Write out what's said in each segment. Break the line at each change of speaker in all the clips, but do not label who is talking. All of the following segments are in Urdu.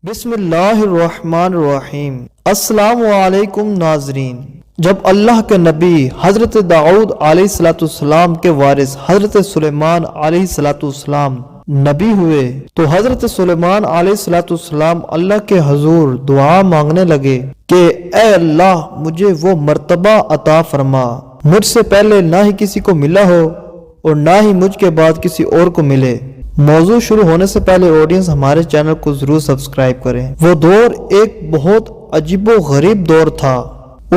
بسم اللہ الرحمن الرحیم۔ السلام علیکم ناظرین۔ جب اللہ کے نبی حضرت داؤد علیہ السلام کے وارث حضرت سلیمان علیہ السلام نبی ہوئے تو حضرت سلیمان علیہ السلام اللہ کے حضور دعا مانگنے لگے کہ اے اللہ مجھے وہ مرتبہ عطا فرما مجھ سے پہلے نہ ہی کسی کو ملا ہو اور نہ ہی مجھ کے بعد کسی اور کو ملے۔ موضوع شروع ہونے سے پہلے آڈینس ہمارے چینل کو ضرور سبسکرائب کریں۔ وہ دور ایک بہت عجیب و غریب دور تھا۔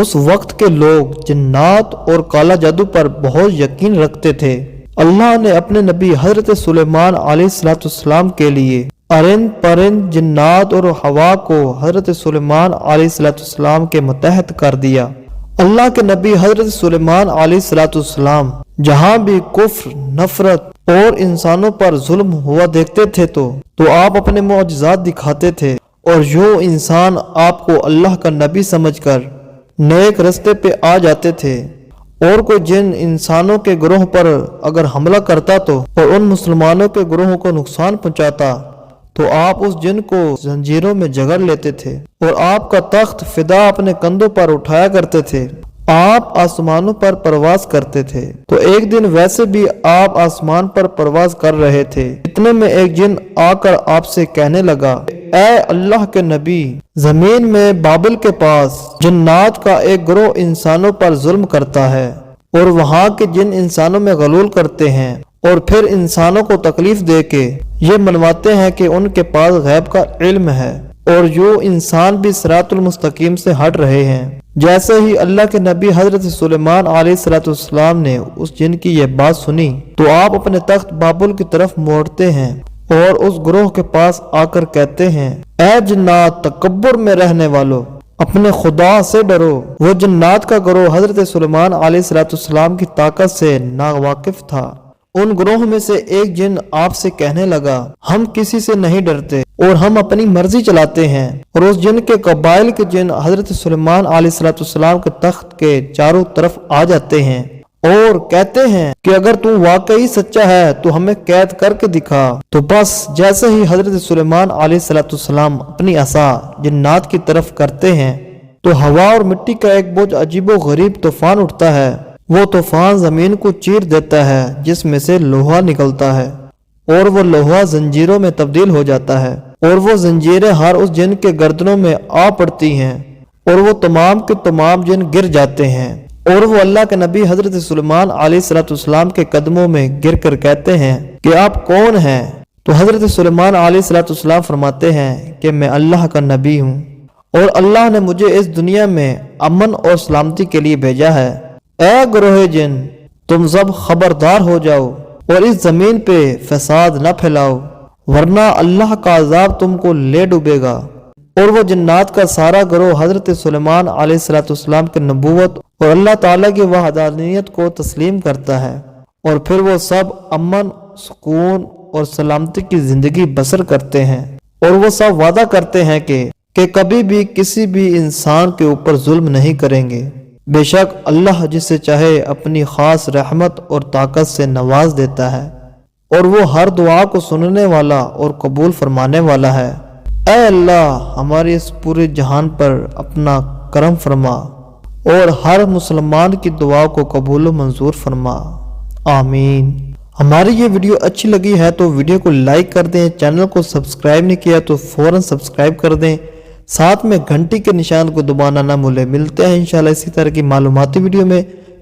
اس وقت کے لوگ جنات اور کالا جادو پر بہت یقین رکھتے تھے۔ اللہ نے اپنے نبی حضرت سلیمان علیہ السلام کے لیے ارند پرند جنات اور ہوا کو حضرت سلیمان علیہ السلام کے متحد کر دیا۔ اللہ کے نبی حضرت سلیمان علیہ السلام جہاں بھی کفر، نفرت اور انسانوں پر ظلم ہوا دیکھتے تھے تو آپ اپنے معجزات دکھاتے تھے اور یوں انسان آپ کو اللہ کا نبی سمجھ کر نیک رستے پہ آ جاتے تھے۔ اور کوئی جن انسانوں کے گروہ پر اگر حملہ کرتا تو اور ان مسلمانوں کے گروہوں کو نقصان پہنچاتا تو آپ اس جن کو زنجیروں میں جگڑ لیتے تھے اور آپ کا تخت فدا اپنے کندھوں پر اٹھایا کرتے تھے۔ آپ آسمانوں پر پرواز کرتے تھے تو ایک دن ویسے بھی آپ آسمان پر پرواز کر رہے تھے، اتنے میں ایک جن آ کر آپ سے کہنے لگا اے اللہ کے نبی، زمین میں بابل کے پاس جنات کا ایک گروہ انسانوں پر ظلم کرتا ہے اور وہاں کے جن انسانوں میں غلول کرتے ہیں اور پھر انسانوں کو تکلیف دے کے یہ منواتے ہیں کہ ان کے پاس غیب کا علم ہے اور جو انسان بھی صراط المستقیم سے ہٹ رہے ہیں۔ جیسے ہی اللہ کے نبی حضرت سلیمان علیہ السلام نے اس جن کی یہ بات سنی تو آپ اپنے تخت بابل کی طرف موڑتے ہیں اور اس گروہ کے پاس آ کر کہتے ہیں اے جنات تکبر میں رہنے والو، اپنے خدا سے ڈرو۔ وہ جنات کا گروہ حضرت سلیمان علیہ السلام کی طاقت سے ناواقف تھا۔ ان گروہ میں سے ایک جن آپ سے کہنے لگا ہم کسی سے نہیں ڈرتے اور ہم اپنی مرضی چلاتے ہیں، اور اس جن کے قبائل کے جن حضرت سلیمان علیہ السلام کے تخت کے چاروں طرف آ جاتے ہیں اور کہتے ہیں کہ اگر تو واقعی سچا ہے تو ہمیں قید کر کے دکھا۔ تو بس جیسے ہی حضرت سلیمان علیہ السلام اپنی عصا جنات کی طرف کرتے ہیں تو ہوا اور مٹی کا ایک بہت عجیب و غریب طوفان اٹھتا ہے۔ وہ طوفان زمین کو چیر دیتا ہے جس میں سے لوہا نکلتا ہے اور وہ لوہا زنجیروں میں تبدیل ہو جاتا ہے اور وہ زنجیریں ہر اس جن کے گردنوں میں آ پڑتی ہیں اور وہ تمام کے تمام جن گر جاتے ہیں اور وہ اللہ کے نبی حضرت سلیمان علیہ السلام کے قدموں میں گر کر کہتے ہیں کہ آپ کون ہیں؟ تو حضرت سلیمان علیہ السلام فرماتے ہیں کہ میں اللہ کا نبی ہوں اور اللہ نے مجھے اس دنیا میں امن اور سلامتی کے لیے بھیجا ہے۔ اے گروہ جن، تم سب خبردار ہو جاؤ اور اس زمین پہ فساد نہ پھیلاؤ ورنہ اللہ کا عذاب تم کو لے ڈوبے گا۔ اور وہ جنات کا سارا گروہ حضرت سلیمان علیہ السلام کے نبوت اور اللہ تعالیٰ کی وحدانیت کو تسلیم کرتا ہے اور پھر وہ سب امن، سکون اور سلامتی کی زندگی بسر کرتے ہیں اور وہ سب وعدہ کرتے ہیں کہ کبھی بھی کسی بھی انسان کے اوپر ظلم نہیں کریں گے۔ بے شک اللہ جسے چاہے اپنی خاص رحمت اور طاقت سے نواز دیتا ہے اور وہ ہر دعا کو سننے والا اور قبول فرمانے والا ہے۔ اے اللہ ہمارے اس پورے جہان پر اپنا کرم فرما اور ہر مسلمان کی دعا کو قبول و منظور فرما، آمین۔ ہماری یہ ویڈیو اچھی لگی ہے تو ویڈیو کو لائک کر دیں، چینل کو سبسکرائب نہیں کیا تو فوراً سبسکرائب کر دیں، ساتھ میں گھنٹی کے نشان کو دبانا نہ بھولیں۔ ملتے ہیں انشاءاللہ اسی طرح کی معلوماتی ویڈیو میں،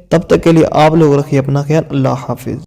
تب تک کے لیے آپ لوگ رکھیے اپنا خیال۔ اللہ حافظ۔